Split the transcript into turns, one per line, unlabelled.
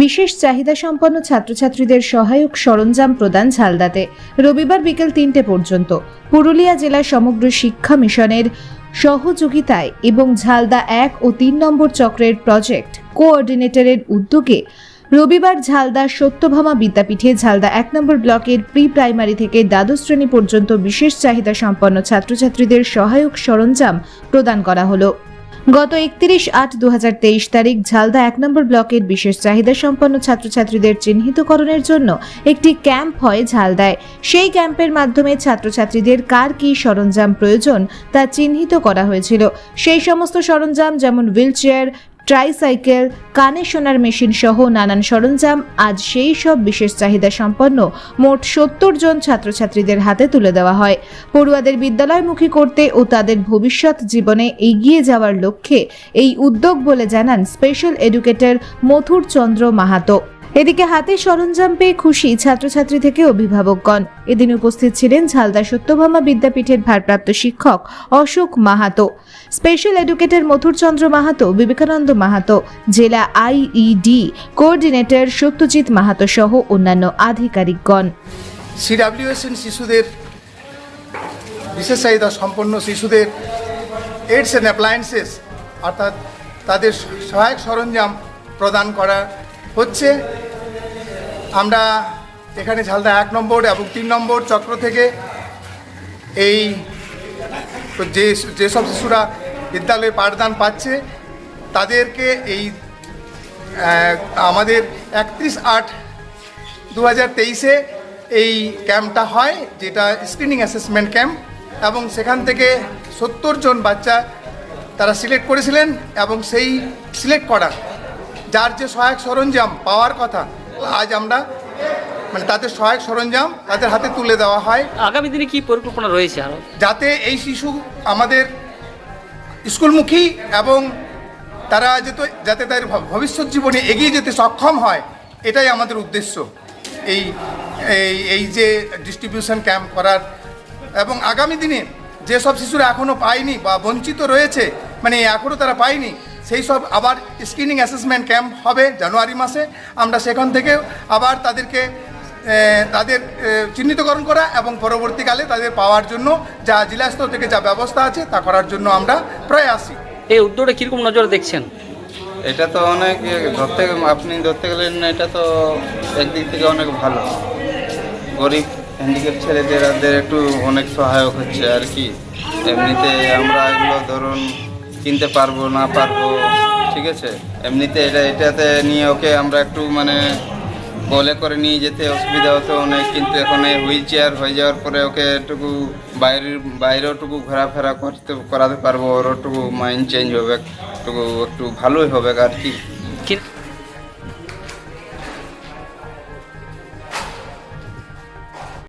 বিশেষ চাহিদা সম্পন্ন ছাত্রছাত্রীদের সহায়ক সরঞ্জাম প্রদান ঝালদাতে রবিবার বিকেল 3টে পর্যন্ত পুরুলিয়া জেলা সমগ্র শিক্ষা মিশনের সহযোগিতায় এবং ঝালদা 1 ও 3 নম্বর চক্রের প্রজেক্ট কোঅর্ডিনেটরের উদ্যোগে রবিবার ঝালদা সত্যভামা বিদ্যাপীঠে ঝালদা 1 নম্বর ব্লকের প্রি প্রাইমারি থেকে দ্বাদশ শ্রেণী পর্যন্ত বিশেষ চাহিদা সম্পন্ন ছাত্রছাত্রীদের সহায়ক সরঞ্জাম প্রদান করা হলো। গত 31/8/2023 তারিখ ঝালদা 1 নম্বর ব্লকের বিশেষ চাহিদা সম্পন্ন ছাত্রছাত্রীদের চিহ্নিতকরণের জন্য একটি ক্যাম্প হয় ঝালদায়। সেই ক্যাম্পের মাধ্যমে ছাত্রছাত্রীদের কার কী সরঞ্জাম প্রয়োজন তা চিহ্নিত করা হয়েছিল। সেই সমস্ত সরঞ্জাম যেমন হুইলচেয়ার, ট্রাইসাইকেল, কানে শোনার মেশিন সহ নানান সরঞ্জাম আজ সেই সব বিশেষ চাহিদা সম্পন্ন মোট 70 জন ছাত্রছাত্রীদের হাতে তুলে দেওয়া হয়। পড়ুয়াদের বিদ্যালয়মুখী করতে ও তাদের ভবিষ্যৎ জীবনে এগিয়ে যাওয়ার লক্ষ্যে এই উদ্যোগ বলে জানান স্পেশাল এডুকেটর মথুর চন্দ্র মাহাতো। এদিকে হাতে সরঞ্জাম পেয়ে খুশি ছাত্রছাত্রী থেকে অভিভাবকগণ। এদিন উপস্থিত ছিলেন ঝালদা সত্যভামা বিদ্যাপীঠের ভারপ্রাপ্ত শিক্ষক অশোক মাহাতো, স্পেশাল এডুকেটর মথুর চন্দ্র মাহাতো, বিবেকানন্দ মাহাতো, জেলা আইইডি কোঅর্ডিনেটর সত্যজিৎ মাহাতো সহ অন্যান্য আধিকারিকগণ।
সিডাব্লিউএসএন শিশুদের বিশেষ চাহিদা সম্পন্ন শিশুদের এইডস অ্যান্ড অ্যাপ্লায়েন্সেস অর্থাৎ তাদের সহায়ক সরঞ্জাম প্রদান করা হচ্ছে। আমরা এখানে ঝালদা 1 নম্বর এবং 3 নম্বর চক্র থেকে এই যেসব শিশুরা বিদ্যালয়ে পাঠদান পাচ্ছে তাদেরকে এই আমাদের 31/8/2023 এই ক্যাম্পটা হয়, যেটা স্ক্রিনিং অ্যাসেসমেন্ট ক্যাম্প, এবং সেখান থেকে 70 জন বাচ্চা তারা সিলেক্ট করেছিলেন এবং সেই সিলেক্ট করা যার যে সহায়ক সরঞ্জাম পাওয়ার কথা আজ আমরা তাদের সহায়ক সরঞ্জাম তাদের হাতে তুলে দেওয়া হয়।
আগামী দিনে কি পরিকল্পনা রয়েছে আরও,
যাতে এই শিশু আমাদের স্কুলমুখী এবং তারা যাতে তাদের ভবিষ্যৎ জীবনে এগিয়ে যেতে সক্ষম হয়, এটাই আমাদের উদ্দেশ্য এই এই যে ডিস্ট্রিবিউশন ক্যাম্প করার। এবং আগামী দিনে যেসব শিশুরা এখনও পায়নি বা বঞ্চিত রয়েছে, এখনও তারা পায়নি, সেই সব আবার স্ক্রিনিং অ্যাসেসমেন্ট ক্যাম্প হবে জানুয়ারি মাসে। আমরা সেখান থেকে আবার তাদেরকে তাদের চিহ্নিতকরণ করা এবং পরবর্তীকালে তাদের পাওয়ার জন্য যা জেলা স্তর থেকে যা ব্যবস্থা আছে তা করার জন্য আমরা প্রয়াসী।
এই উদ্যোগটা কীরকম নজরে দেখছেন?
এটা তো অনেক আপনি ধরতে গেলেন, এটা তো একদিক থেকে অনেক ভালো। গরিব হ্যান্ডিক্যাপ ছেলেদের একটু অনেক সহায়ক হচ্ছে আর কি। এমনিতে আমরা এগুলো ধরুন কিনতে পারবো না পারবো, ঠিক আছে, এমনিতে এটাতে নিয়ে ওকে আমরা একটু বলে করে নিয়ে যেতে অসুবিধা হতো অনেক, কিন্তু এখন এই হুইল চেয়ার হয়ে যাওয়ার পরে ওকে একটু বাইরেও একটু ঘোরাফেরা করাতে পারবো, ওর একটু মাইন্ড চেঞ্জ হবে, একটু ভালোই হবে আর কি।